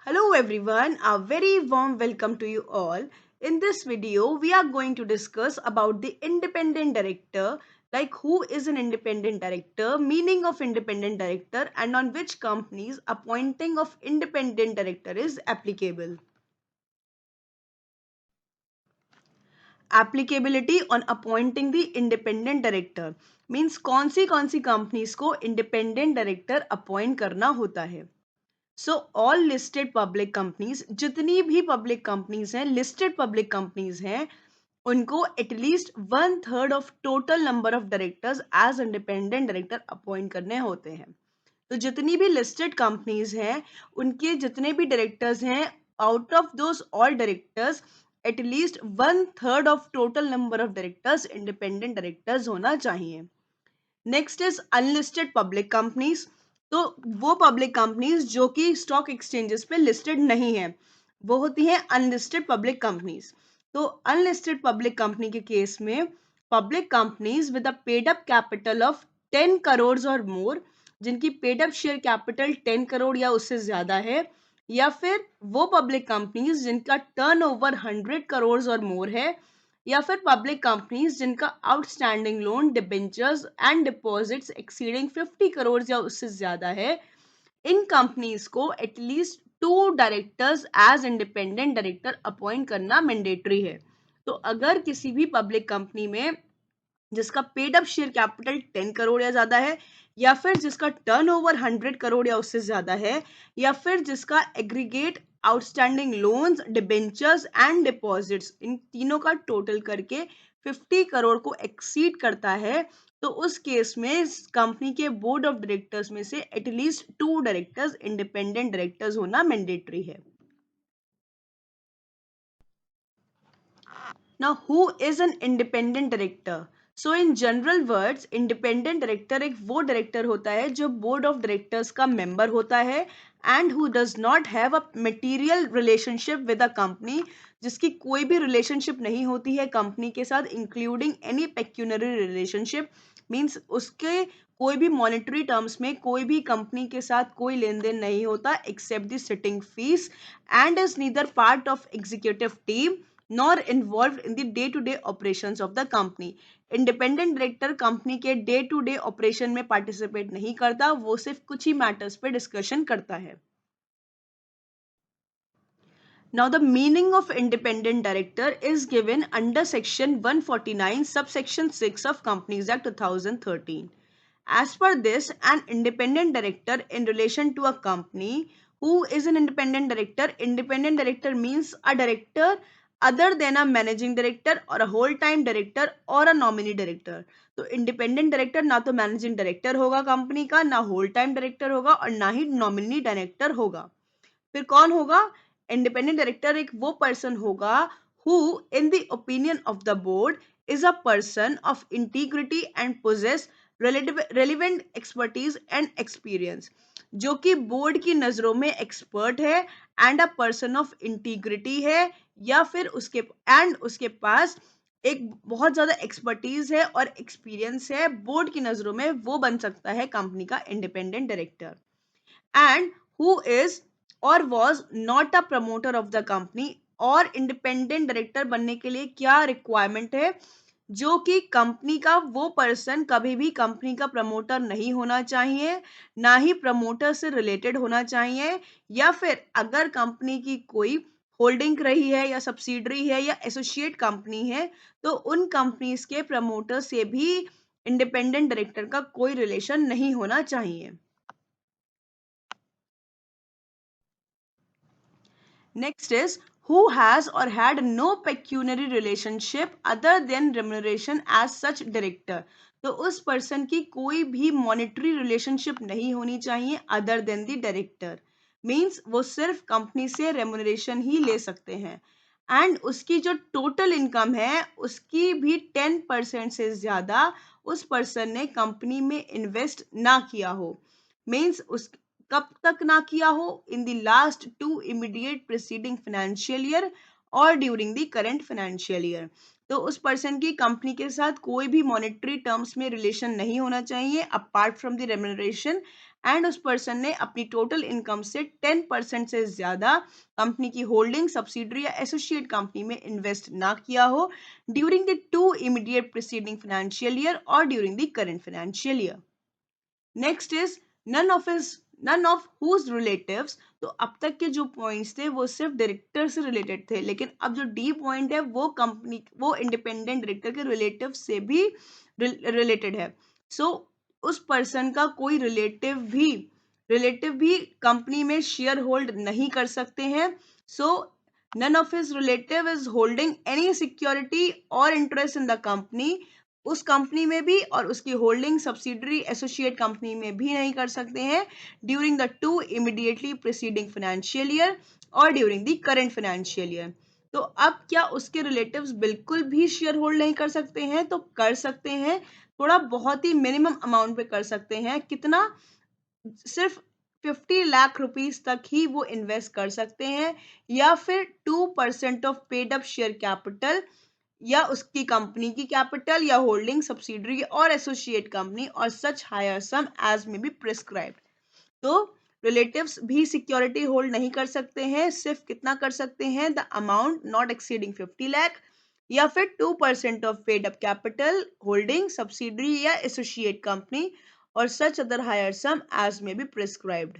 Hello everyone, a very warm welcome to you all. In this video, we are going to discuss about the independent director, like who is an independent director, meaning of independent director, and on which companies appointing of independent director is applicable. Applicability on appointing the independent director means कौन सी companies को independent director appoint करना होता है. So all listed public companies, जितनी भी public companies हैं, listed public companies हैं, उनको at least 1/3 of total number of directors as independent director appoint करने होते हैं. तो जितनी भी लिस्टेड कंपनीज हैं, उनके जितने भी डायरेक्टर्स हैं, out of those all directors at least 1/3 of total number of directors independent directors होना चाहिए. Next is unlisted public companies. तो वो पब्लिक कंपनीज जो कि स्टॉक एक्सचेंजेस पे लिस्टेड नहीं है, वो होती हैं अनलिस्टेड पब्लिक कंपनीज. तो अनलिस्टेड पब्लिक कंपनी के केस में public companies with a paid up capital of 10 crore और मोर, जिनकी paid up share capital 10 crore या उससे ज्यादा है, या फिर वो पब्लिक कंपनीज जिनका टर्नओवर 100 करोड़ और मोर है, या फिर पब्लिक कंपनीज जिनका outstanding loan, debentures and deposits exceeding 50 crore या उससे ज्यादा है. इन कंपनीज को at least 2 directors as independent director appoint करना मैंडेटरी है. तो अगर किसी भी पब्लिक कंपनी में जिसका paid up share capital 10 crore या ज्यादा है, या फिर जिसका टर्नओवर 100 करोड़ या उससे ज्यादा है, या फिर जिसका aggregate outstanding loans, debentures and deposits, इन तीनों का टोटल करके 50 करोड़ को एक्सीड करता है, तो उस केस में कंपनी के बोर्ड ऑफ डायरेक्टर्स में से एटलीस्ट 2 डायरेक्टर्स इंडिपेंडेंट डायरेक्टर्स होना मैंडेटरी है. Now, who is an independent director? So in general words, independent director एक वो डायरेक्टर होता है जो बोर्ड ऑफ डायरेक्टर्स का मेंबर होता है and who does not have a material relationship with a company, जिसकी कोई भी रिलेशनशिप नहीं होती है कंपनी के साथ, including any pecuniary relationship. Means उसके कोई भी मॉनेटरी टर्म्स में कोई भी कंपनी के साथ कोई लेन देन नहीं होता except the sitting fees, and is neither part of executive team nor involved in the day-to-day operations of the company. Independent director company के डे टू डे ऑपरेशन में पार्टिसिपेट नहीं करता, वो सिर्फ कुछ ही मैटर्स पे डिस्कशन करता है. Now the meaning of independent director is given under section 149 subsection 6 of Companies Act 2013. As per this, an independent director in relation to a company, who is an independent director means a director other than a managing director or a whole time director or a nominee director. तो independent director ना तो managing director होगा company का, ना whole time director होगा, और ना ही nominee director होगा. फिर कौन होगा? इंडिपेंडेंट डायरेक्टर एक वो पर्सन होगा who in the opinion of the board is a person of integrity and possess relevant expertise and experience, जो कि बोर्ड की नजरों में एक्सपर्ट है and a person of integrity है, या फिर उसके पास एक बहुत ज्यादा एक्सपर्टीज है और एक्सपीरियंस है, बोर्ड की नजरों में वो बन सकता है कंपनी का independent director. And who is और was not a promoter of the company. और इंडिपेंडेंट डायरेक्टर बनने के लिए क्या रिक्वायरमेंट है? जो कि कंपनी का वो पर्सन कभी भी कंपनी का प्रमोटर नहीं होना चाहिए, ना ही प्रमोटर से रिलेटेड होना चाहिए, या फिर अगर कंपनी की कोई होल्डिंग रही है या सब्सिडरी है या एसोसिएट कंपनी है, तो उन कंपनीज के प्रमोटर से भी इंडिपेंडेंट डायरेक्टर का कोई रिलेशन नहीं होना चाहिए. Next is who has or had no pecuniary relationship other than remuneration as such director. तो उस पर्सन की कोई भी मॉनेटरी रिलेशनशिप नहीं होनी चाहिए other than the director. Means वो सिर्फ कंपनी से रेमुनरेशन ही ले सकते हैं, एंड उसकी जो टोटल इनकम है उसकी भी 10% से ज्यादा उस पर्सन ने कंपनी में इन्वेस्ट ना किया हो. मीन्स उस कब तक ना किया हो? In the last 2 immediate preceding financial year और during the current financial year. तो उस पर्सन की कंपनी के साथ कोई भी मॉनेटरी टर्म्स में रिलेशन नहीं होना चाहिए apart from the remuneration, and उस पर्सन ने अपनी टोटल इनकम से 10% से ज्यादा कंपनी की होल्डिंग, सब्सिडरी या एसोसिएट कंपनी में इन्वेस्ट ना किया हो during the 2 immediate preceding financial year और during the current financial year. Next is none of whose relatives. तो अब तक के जो पॉइंट्स थे वो सिर्फ डायरेक्टर से रिलेटेड थे, लेकिन अब जो डी पॉइंट है वो इंडिपेंडेंट डायरेक्टर के रिलेटिव से भी रिलेटेड है। सो उस पर्सन का कोई रिलेटिव भी कंपनी में शेयर होल्ड नहीं कर सकते हैं। So none of his relative is holding any security और इंटरेस्ट इन द कंपनी। उस कंपनी में भी और उसकी होल्डिंग सब्सिडरी एसोसिएट कंपनी में भी नहीं कर सकते हैं during the 2 immediately preceding financial year और during the current financial year. तो अब क्या उसके रिलेटिव्स बिल्कुल भी शेयर होल्ड नहीं कर सकते हैं? तो कर सकते हैं, थोड़ा बहुत ही मिनिमम अमाउंट पे कर सकते हैं। कितना? सिर्फ 50 लाख रुपीस तक ही वो इन्वेस्ट कर सकते हैं, या फिर 2% of paid up share capital, या उसकी कंपनी की कैपिटल या होल्डिंग सब्सिडरी और एसोसिएट कंपनी, और सच higher some as may be prescribed. तो रिलेटिव्स भी सिक्योरिटी होल्ड नहीं कर सकते हैं। सिर्फ कितना कर सकते हैं? The amount not exceeding 50 lakh, या फिर 2% of paid up capital, holding subsidiary या एसोसिएट कंपनी, और such other higher some as may be prescribed.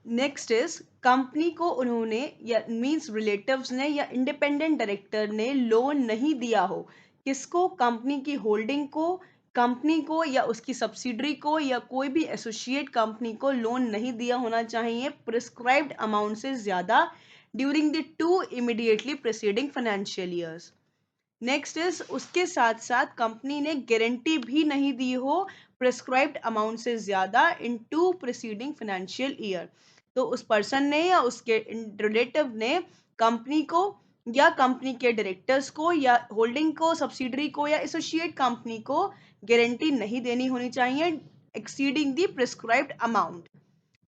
Next is company को उन्होंने या मींस रिलेटिव्स ने या इंडिपेंडेंट डायरेक्टर ने लोन नहीं दिया हो। किसको? कंपनी की होल्डिंग को, कंपनी को या उसकी सब्सिडरी को या कोई भी एसोसिएट कंपनी को लोन नहीं दिया होना चाहिए प्रिस्क्राइब्ड अमाउंट से ज्यादा during the 2 immediately preceding financial years. Next is उसके साथ साथ कंपनी ने गारंटी भी नहीं दी हो प्रिस्क्राइब्ड अमाउंट से ज्यादा इन 2 प्रीसीडिंग फाइनेंशियल ईयर। तो उस पर्सन ने या उसके रिलेटिव ने कंपनी को या कंपनी के डायरेक्टर्स को या होल्डिंग को, सब्सिडरी को या एसोसिएट कंपनी को गारंटी नहीं देनी होनी चाहिए exceeding the prescribed amount.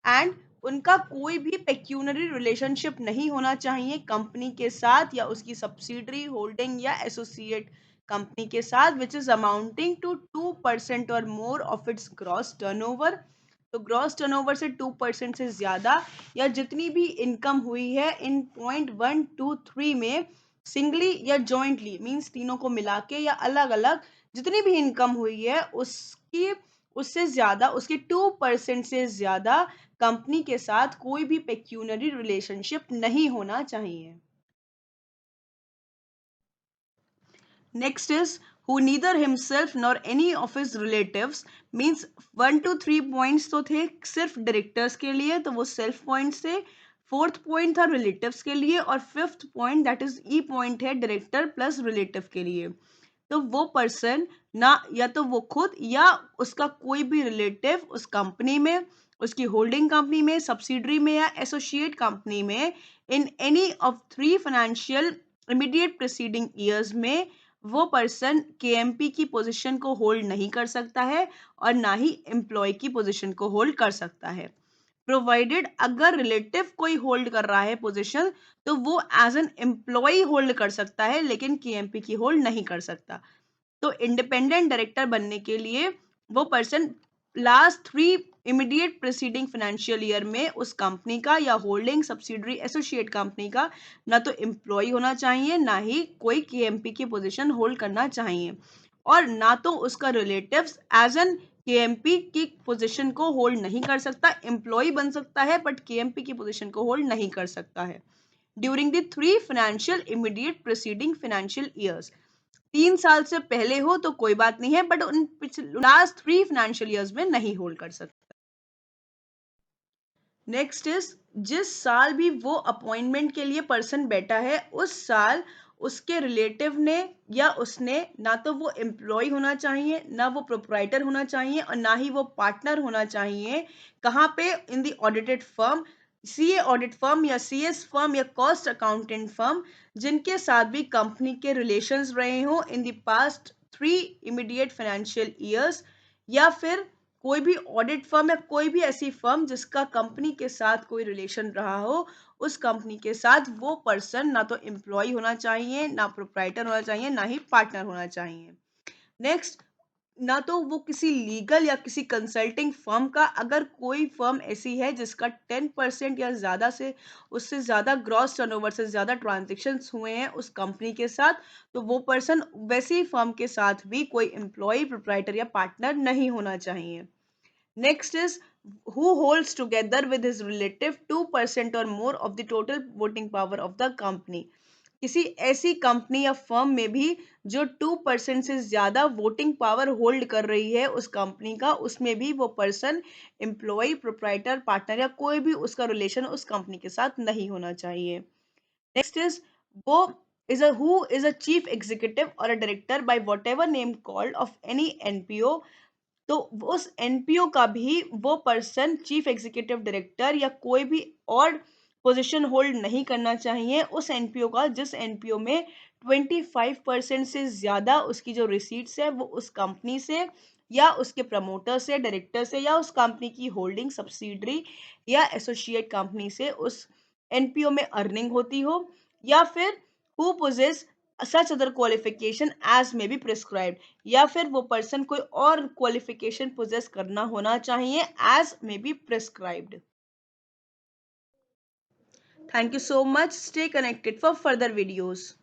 And उनका कोई भी पेक्यूनरी रिलेशनशिप नहीं होना चाहिए कंपनी के साथ या उसकी सब्सिडरी, होल्डिंग या एसोसिएट कंपनी के साथ विच इज अमाउंटिंग टू 2% और more of its gross turnover. तो ग्रॉस टर्नओवर से 2% से ज्यादा या जितनी भी इनकम हुई है इन पॉइंट 1 2 3 में सिंगली या जॉइंटली मींस तीनों को मिला के या अलग अलग जितनी भी इनकम हुई है उसकी उससे ज्यादा उसके 2% से ज्यादा कंपनी के साथ कोई भी पेक्यूनरी रिलेशनशिप नहीं होना चाहिए। Next is who neither himself nor any of his relatives means 1 to 3 points तो थे सिर्फ डायरेक्टर्स के लिए, तो वो सेल्फ पॉइंट्स थे। फोर्थ पॉइंट था रिलेटिव्स के लिए, और fifth point that is E point है डायरेक्टर प्लस रिलेटिव के लिए। तो वो पर्सन ना या तो वो खुद या उसका कोई भी रिलेटिव उस कंपनी में, उसकी होल्डिंग कंपनी में, सब्सिडरी में या एसोसिएट कंपनी में in any of 3 financial immediate preceding years में वो पर्सन केएमपी की पोजीशन को होल्ड नहीं कर सकता है और ना ही एम्प्लॉय की पोजीशन को होल्ड कर सकता है। प्रोवाइडेड अगर रिलेटिव कोई होल्ड कर रहा है पोजीशन तो वो एज एन एम्प्लॉय होल्ड कर सकता है, लेकिन केएमपी की होल्ड नहीं कर सकता। तो इंडिपेंडेंट डायरेक्टर बनने के लिए वो person last 3 immediate preceding financial year में उस कंपनी का या होल्डिंग सब्सिडरी एसोसिएट कंपनी का ना तो एम्प्लॉय होना चाहिए, ना ही कोई केएमपी की पोजीशन होल्ड करना चाहिए, और ना तो उसका रिलेटिव्स एज एन केएमपी की पोजीशन को होल्ड नहीं कर सकता। एम्प्लॉय बन सकता है बट केएमपी की पोजीशन को होल्ड नहीं कर सकता है during the 3 financial immediate preceding financial years. 3 साल से पहले हो तो कोई बात नहीं है, बट उन लास्ट 3 फाइनेंशियल ईयर्स में नहीं होल्ड कर सकता। नेक्स्ट इज जिस साल भी वो अपॉइंटमेंट के लिए पर्सन बैठा है उस साल उसके रिलेटिव ने या उसने ना तो वो एम्प्लॉय होना चाहिए, ना वो प्रोप्राइटर होना चाहिए, और ना ही वो पार्टनर होना चाहिए। कहाँ पे? In the audited firm, CA audit firm या सीएस फर्म या कॉस्ट अकाउंटेंट फर्म जिनके साथ भी कंपनी के रिलेशंस रहे हो in the past 3 immediate financial years, या फिर कोई भी ऑडिट फर्म या कोई भी ऐसी फर्म जिसका कंपनी के साथ कोई रिलेशन रहा हो, उस कंपनी के साथ वो पर्सन ना तो एम्प्लॉय होना चाहिए, ना प्रोप्राइटर होना चाहिए, ना ही पार्टनर होना चाहिए। नेक्स्ट, ना तो वो किसी लीगल या किसी कंसल्टिंग फर्म का, अगर कोई फर्म ऐसी है जिसका 10% या ज़्यादा से उससे ज़्यादा ग्रॉस टर्नओवर से ज़्यादा ट्रांजैक्शंस हुए हैं उस कंपनी के साथ, तो वो पर्सन वैसी फर्म के साथ भी कोई एम्प्लॉय, प्रोप्राइटर या पार्टनर नहीं होना चाहिए। Next is who holds together with his relative 2% or more of the total voting power of the company. किसी ऐसी कंपनी या फर्म में भी जो 2% से ज्यादा वोटिंग पावर होल्ड कर रही है उस कंपनी का, उसमें भी वो पर्सन एम्प्लॉय, प्रोप्राइटर, पार्टनर या कोई भी उसका रिलेशन उस कंपनी के साथ नहीं होना चाहिए। नेक्स्ट इज वो is a who is a chief executive or a director by whatever name called of any NPO। तो उस एनपीओ का भी वो पर्सन चीफ एग्जीक्यूटिव डायरेक्टर या कोई भी और पोजीशन होल्ड नहीं करना चाहिए उस एनपीओ का जिस एनपीओ में 25% से ज्यादा उसकी जो रिसीट्स है वो उस कंपनी से या उसके प्रमोटर से, डायरेक्टर से या उस कंपनी की होल्डिंग सब्सिडरी या एसोसिएट कंपनी से उस एनपीओ में अर्निंग होती हो, या फिर who possesses such other qualification as may be prescribed, या फिर वो पर्सन कोई और क्वालिफिकेशन पोजेस करना होना चाहिए as may be prescribed. Thank you so much, stay connected for further videos.